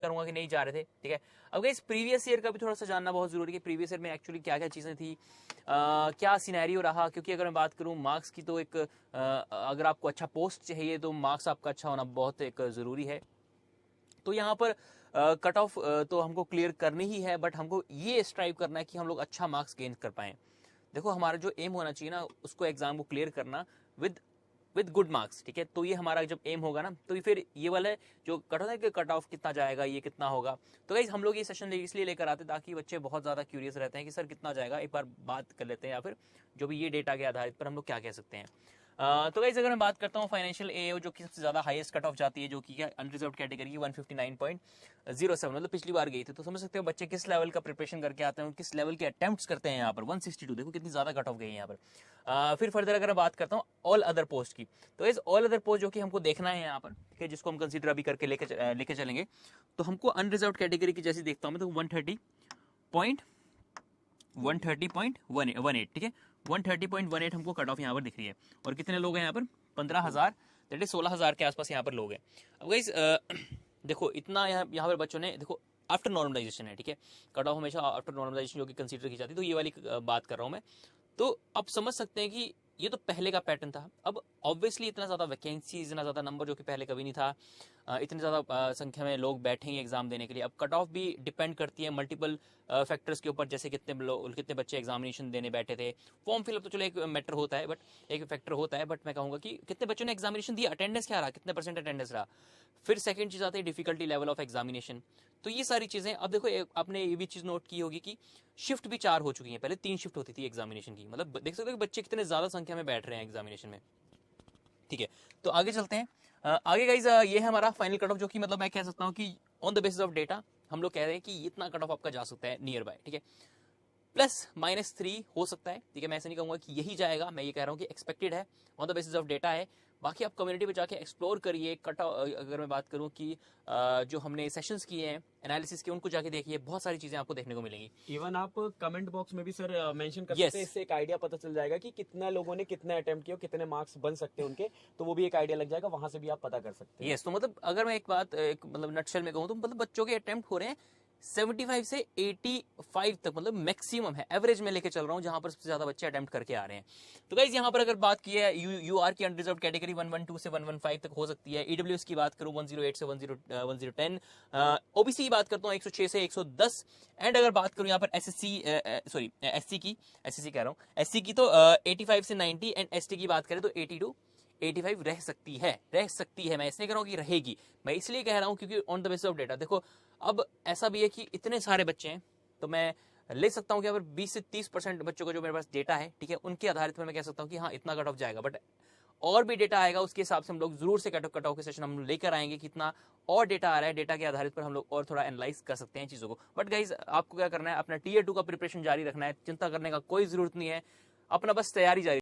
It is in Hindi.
करूंगा कि नहीं जा रहे थे, ठीक है। अब गाइस प्रीवियस ईयर का भी थोड़ा सा जानना बहुत जरूरी है, प्रीवियस ईयर में एक्चुअली क्या क्या चीजें थी, क्या सिनेरियो रहा, क्योंकि अगर मैं बात करूं मार्क्स की तो एक अगर आपको अच्छा पोस्ट चाहिए तो मार्क्स आपका अच्छा होना बहुत एक जरूरी है। तो यहाँ पर कट ऑफ तो हमको क्लियर करनी ही है, बट हमको ये स्ट्राइव करना है कि हम लोग अच्छा मार्क्स गेन कर पाए। देखो हमारा जो एम होना चाहिए ना, उसको एग्जाम को क्लियर करना विद गुड मार्क्स, ठीक है। तो ये हमारा जब एम होगा ना, तो फिर ये वाला जो कट होता है कि कट ऑफ कितना जाएगा, ये कितना होगा। तो गाइस हम लोग ये सेशन इसलिए लेकर आते ताकि बच्चे बहुत ज्यादा क्यूरियस रहते हैं कि सर कितना जाएगा, एक बार बात कर लेते हैं, या फिर जो भी ये डेटा के आधारित पर हम लोग क्या कह सकते हैं। तो गाइस अगर मैं बात करता हूँ फाइनेंशियल एओ जो कि सबसे ज्यादा हाईएस्ट कट ऑफ जाती है, जो कि अनरिजर्व्ड कैटेगरी की 159.07, मतलब पिछली बार गई थी। तो समझ सकते हो बच्चे किस लेवल का प्रिपरेशन करके आते हैं, किस लेवल के अटेम्प्ट्स करते हैं। यहाँ पर 162, देखो कितनी ज्यादा कट ऑफ गई है यहाँ पर। फिर फर्दर अगर मैं बात करता हूँ ऑल अदर पोस्ट की, तो इस ऑल अदर पोस्ट जो कि हमको देखना है यहाँ पर, ठीक है, जिसको हम कंसीडर अभी करके लेके चलेंगे, तो हमको अनरिजर्व्ड कैटेगरी की जैसी देखता हूँ मैं, तो 130.18, ठीक है, 130.18 हमको कट ऑफ यहाँ पर दिख रही है। और कितने लोग हैं यहाँ पर, 15,000, दैट इज 16,000 के आसपास यहाँ पर लोग हैं। अब गाइस देखो इतना यहाँ पर बच्चों ने, देखो आफ्टर नॉर्मलाइजेशन है, ठीक है, कट ऑफ हमेशा आफ्टर नॉर्मलाइजेशन जो कि कंसीडर की जाती है, तो ये वाली बात कर रहा हूँ मैं। तो आप समझ सकते हैं कि ये तो पहले का पैटर्न था। अब ऑब्वियसली इतना ज्यादा वैकेंसी, इतना ज्यादा नंबर जो कि पहले कभी नहीं था, इतनी ज्यादा संख्या में लोग बैठेंगे एग्जाम देने के लिए। अब कट ऑफ भी डिपेंड करती है मल्टीपल फैक्टर्स के ऊपर, जैसे कितने बच्चे एग्जामिनेशन देने बैठे थे। फॉर्म फिलअप तो चलो एक मैटर होता है, बट एक फैक्टर होता है, बट मैं कहूंगा कि कितने बच्चों ने एग्जामिनेशन दिया, अटेंडेंस क्या रहा, कितने परसेंट अटेंडेंस रहा। फिर सेकंड चीज आती है डिफिकल्टी लेवल ऑफ एग्जामिनेशन। तो ये सारी चीजें, अब देखो आपने ये भी चीज नोट की होगी कि शिफ्ट भी 4 हो चुकी है, पहले 3 शिफ्ट होती थी एग्जामिनेशन की। मतलब देख सकते हो कि बच्चे कितने ज्यादा संख्या में बैठ रहे हैं एग्जामिनेशन में, ठीक है। तो आगे चलते हैं। आगे गाइज ये है हमारा फाइनल कट ऑफ, जो कि मतलब मैं कह सकता हूँ कि on the basis of data हम लोग कह रहे हैं कि इतना कट ऑफ आपका जा सकता है नियर बाय, ठीक है, +-3 हो सकता है, ठीक है। मैं ऐसे नहीं कहूंगा कि यही जाएगा, मैं ये कह रहा हूँ कि एक्सपेक्टेड है, on the basis of data है। बाकी आप कम्युनिटी पे जाके एक्सप्लोर करिए। अगर मैं बात करूं कि जो हमने सेशंस किए हैं एनालिसिस के, उनको जाके देखिए, बहुत सारी चीजें आपको देखने को मिलेंगी। इवन आप कमेंट बॉक्स में भी सर मेंशन कर सकते हैं, इससे एक आइडिया पता चल जाएगा कि कितना लोगों ने कितने अटेम्प्ट किए, कितने मार्क्स बन सकते हैं उनके, तो वो भी एक आइडिया लग जाएगा, वहां से भी आप पता कर सकते हैं। यस, तो मतलब अगर मैं एक बात मतलब नटशेल में कहूँ तो मतलब बच्चों के अटेम्प्ट हो रहे हैं 75 से 85 तक, मतलब मैक्सिमम है, एवरेज में लेके चल रहा हूँ, जहां पर सबसे ज्यादा बच्चे अटेम्प्ट करके आ रहे हैं। तो गाइस यहाँ पर अगर बात की है यूआर की अनरिजर्व्ड कैटेगरी 112 से 115 तक हो सकती है। ईडब्ल्यूएस की बात करूँ 108 से 1010, ओबीसी की बात करता हूँ 106 से 110, एंड अगर बात करूँ यहाँ पर एससी कह रहा हूँ, एससी की तो 85 से 90, एंड एसटी की बात करें तो 82-85 रह सकती है। मैं इसलिए कह रहा हूँ कि रहेगी, मैं इसलिए कह रहा हूँ क्योंकि on the basis of data देखो, अब ऐसा भी है कि इतने सारे बच्चे हैं, तो मैं ले सकता हूँ कि अगर 20 से 30% बच्चों का जो मेरे पास डेटा है, ठीक है, उनके आधारित पर मैं कह सकता हूँ कि हाँ इतना कट ऑफ जाएगा। बट और भी डेटा आएगा, उसके हिसाब से हम लोग जरूर से कट ऑफ के सेशन हम लेकर आएंगे, कितना और डेटा आ रहा है, डेटा के आधारित पर हम लोग और थोड़ा एनालाइज कर सकते हैं चीजों को। बट गाइज आपको क्या करना है, अपना Tier 2 का प्रिपरेशन जारी रखना है, चिंता करने का कोई जरूरत नहीं है, अपना बस तैयारी जारी